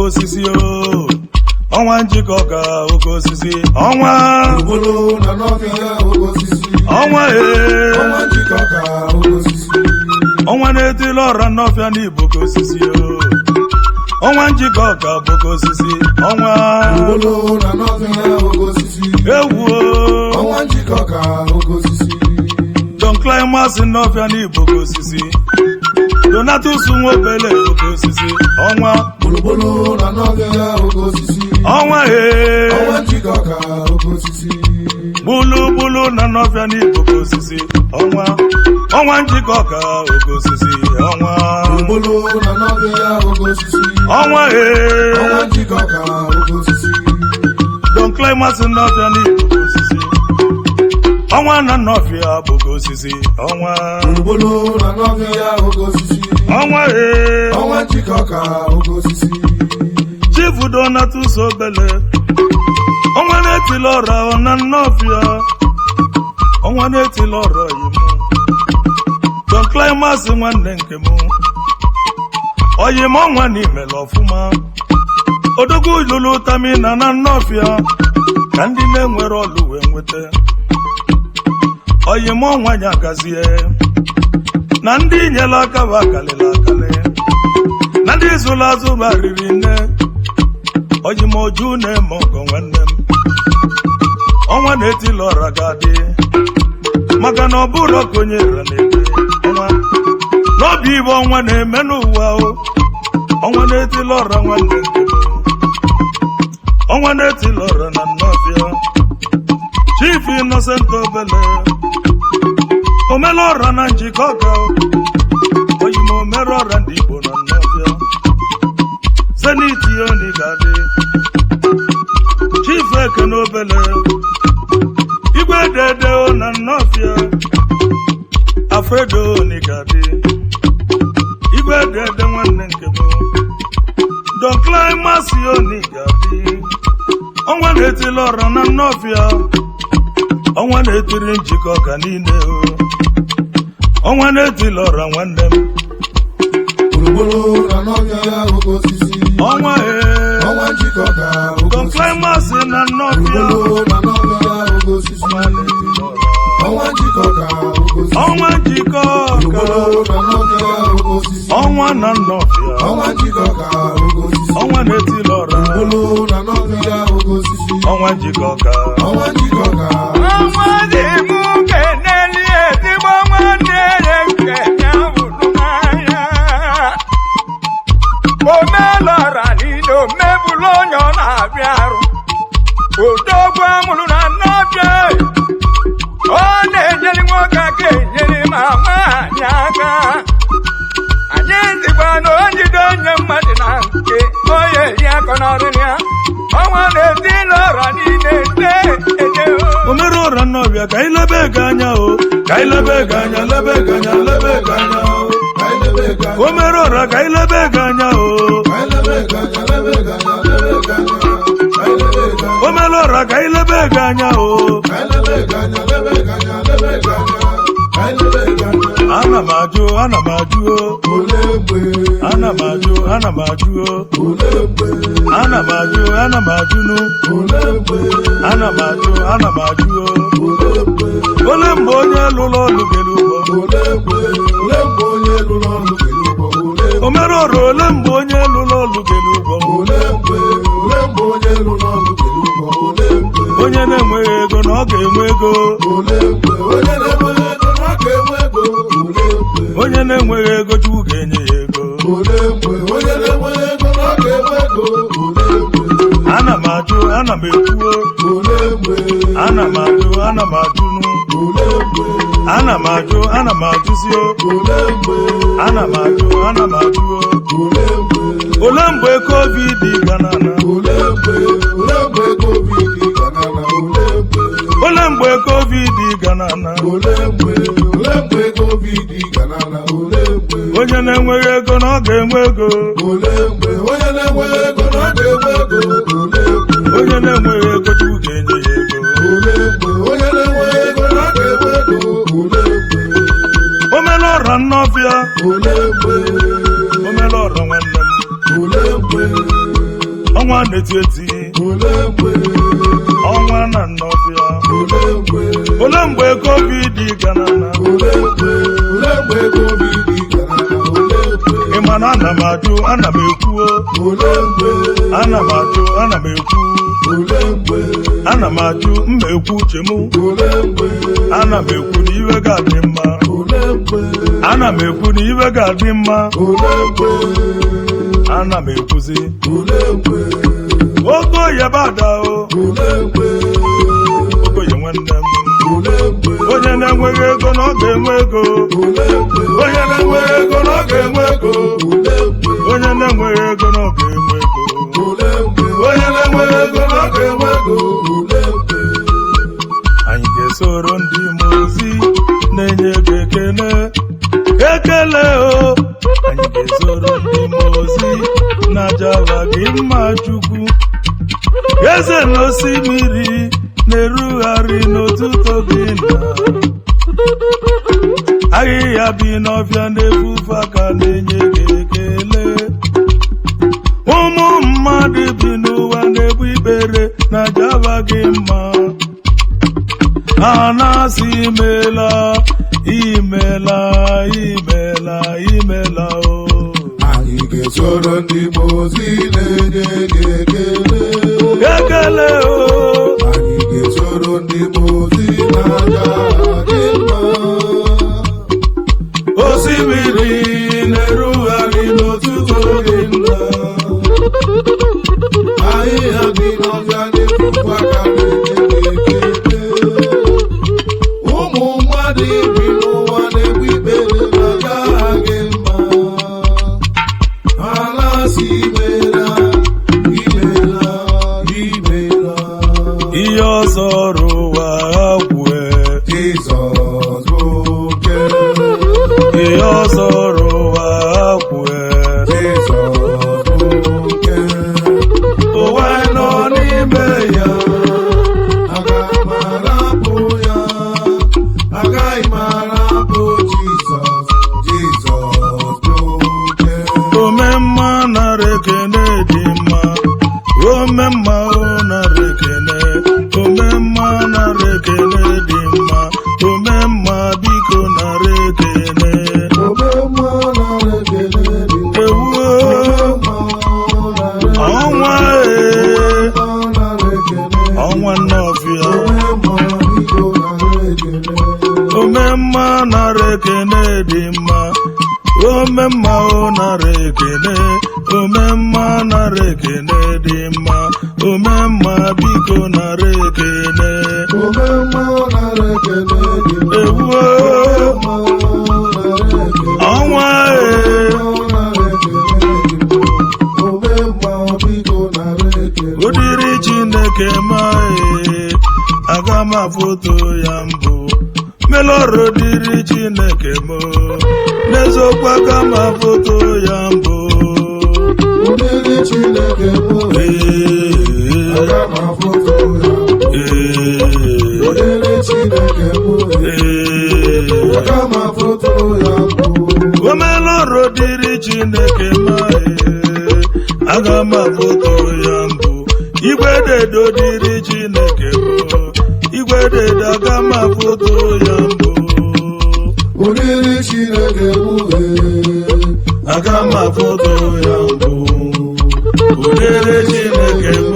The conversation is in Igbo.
osisi o ọnwa njikọ ka oke osisi ọnwa Gburugburu na n'ọfịa oke osisi ọnwa ọnwa njikọ ka oke osisi ọnwa na-etili ọra n'ọfịa n'Igbo ka osisi o ọnwa njikọ ka oke osisi ọnwa Gburugburu na n'ọfịa oke osisi ewu ọnwa njikọ ka oke osisi Don Climax n'ọfịa n'Igbo ka osisi Donatus Nwobele oke osisi ọnwa Gburugburu na n'ọfịa oke osisi ọnwa ọnwa njikọ ka oke osisi bulu na n'ọfịa n'Igbo ka osisi ọnwa njikọ ka oke osisi ọnwa Gburugburu na n'ọfịa oke osisi ọnwa ọnwa njikọ ka oke osisi Don Climax n'ọfịa n'Igbo ka osisi ọnwa na n'ọfịa bụ ka osisi ọnwa Gburugburu na n'ọfịa oke osisi ọnwa ọnwa njikọ ka oke osisi Chief Donatus Obele ọnwa na-etili ọra na n'ọfịa ọnwa na-etili ọra yi m Don Climax nwanne nke m oyi m ọnwa n'imele ọfụma odogwu lulu tamina na n'ọfịa ka ndị na-enwere ọlụ wee nweta oyi m ọnwa nya gazie na ndị nyela aka bụ akalịla akali na ndị zụrụ azụ bụ arịrị nne oyi m oju na-eme ọgọ nwanne m ọnwa na-etili ọra ga-adị maka na ọ bụrụ ka onye ra na-ebe ọnwa n'obi ibe ọnwa na-eme n'ụwa ọnwa na-etili ọra nwanne nke m ọnwa na-etili ọra na n'ọfịa Chief Innocent Obele omele ọra na njikọ ka oyi m omere ọra ndị Igbo na n'ọfịa Zenith Oni ga-adị Chief Ekene Obele igwe dede na n'ọfịa Alfredo Oni ga-adị igwe dede nwanne nke m Don Climax Oni ga-adị ọnwa na-etili ọra na n'ọfịa ọnwa na-etiri njikọ ka niile ọnwa na-etili ọra nwanne m Gburugburu na n'ọfịa oke osisi ọnwa ọnwa njikọ ka oke Don osisi Climax na n'ọfịa Gburugburu na n'ọfịa oke osisi ọnwa njikọ ka oke osisi ọnwa njikọ ka Gburugburu na n'ọfịa oke osisi ọnwa na n'ọfịa ọnwa njikọ ka oke osisi ọnwa na-etili ọra Gburugburu na n'ọfịa oke osisi ọnwa njikọ ka ọnwa njikọ ka ọnwa dị mụ keneli ezigbo nwanne ya nke ya hụrụ n'anya omelọra niile omebụlụ onye ọ na-abịa arụ odogwu amụrụ na n'ọbịa ọ na-enyere nwoke aka enyere ma nwaanyị aka anyị zikwa na onjide onye mmadụ na nke onye eri akọ n'ọrịrị ya ọnwa na-etili ọra niile ede omere ọra n'ọbịa ka ilebe ego anya ka ilebe ego anya lebe ego anya lebe ego anya omere ọra ka ilebe ego anya omere ọra ka ilebe ego anya ana m ajụ ana m ajụ ana m ajụ ana m ajụ ana m ajụ ana m ajụnụ ana m ajụ ana m ajụ ole mgbe onye lụrụ ọlụ gere ụgwọ omere ọra ole mgbe onye lụrụ ọlụ gere ụgwọ onye na-enweghị ego na ọ ga-enwe ego onye na-enweghị ego Chukwu ga-enye ya ego ana m ajụ ana m ekwuo ana m ajụ ana m ajụnụ ana m ajụ ana m ajụzio ana m ajụ ana m ajụo ole mgbe COVID ganana ole mgbe COVID ganana onye na-enweghị ego na ọ ga-enwe ego onye na-enweghị ego Chukwu ga-enye ya ego omele ọra n'ọfịa omele ọra nwanne m ọnwa na-eti eti ole mgbe ọnwa na nnọbịa ole mgbe ole mgbe covid gara na ole mgbe covid gara na ole mgbe ị ma na ana m ajụ ana m ekwuo ole mgbe ana m ajụ ana m ekwu ole mgbe ana m ajụ mma ekwu uche m ole mgbe ana m ekwu na iwe ga-adị mma ole mgbe ana m ekwu na iwe ga-adị mma ole mgbe ana m ekwuzi ole mgbe ogo yabada o ole mgbe ogoye nwanne m ole mgbe onye na-enweghị ego na ọ ga-enwe ego ole mgbe onye na-enweghị ego na ọ ga-enwe ego ole mgbe onye na-enweghị ego na ọ ga-enwe ego ole mgbe onye na-enweghị ego na ọ ga-enwe ego ole mgbe anyị ga-esoro ndị mmụọ ozi na-enye ego ekele ekele o anyị ga-esoro ndị mmụọ ozi na-ajala gị mma Chukwu eze n'osimiri na-erugharị n'otuto gị na ahịhịa bi n'ọfịa na-efufe aka na-enye gị ekele ụmụ mmadụ bi n'ụwa na-egbu ikpere na-ajala gị mma ha na-asị imela imela imela imela o anyị ga-esoro ndị mmụọ ozi na-enye gị ekele ekele o anyị ga-esoro ndị mmụọ ozi na-aja gị mma osimiri na-erugharị n'otuto gị nna ahịhịa bi n'ọbịa na-efufe aka na-enye gị ekele ụmụ mmadụ bi n'ụwa na-egbu ikpere na-aja gị mma ha na-asị imela imela imela ihe ọzọ ọrụ ụwa kwue Jizọs bụ oke ihe ọzọ ọrụ ụwa kwue Jizọs bụ oke ụwa nọ n'ime ya agaghị m arapụ ya agaghị m arapụ Jizọs Jizọs bụ oke ome mma nara ekene dị mma ome mma o nara ekene ome mma nara ekene dị mma ome mma biko nara ekene obe mma nara ekele dị mma ewuo ọnwa nara ekele ọnwa nnọfịa obe mma biko nara ekele ome mma nara ekene dị mma ome mma o nara ekene ome mma nara ekene dị mma ome mma biko nara ekene obe mma nara ekele dị mma ewuo ọnwa ụdịrị Chineke ma aga m afụto ya mbụ melọrụ dịrị Chineke m n'eziokwu aga m afụto ya mbụ omelọrụ dịrị Chineke ma aga m afụto ya mbụ igwe dedo dịrị Chineke m igwe dedo aga m afụto ya mbụ Udiri Chineke bụ aga m afụto ya mbụ udiri Chineke m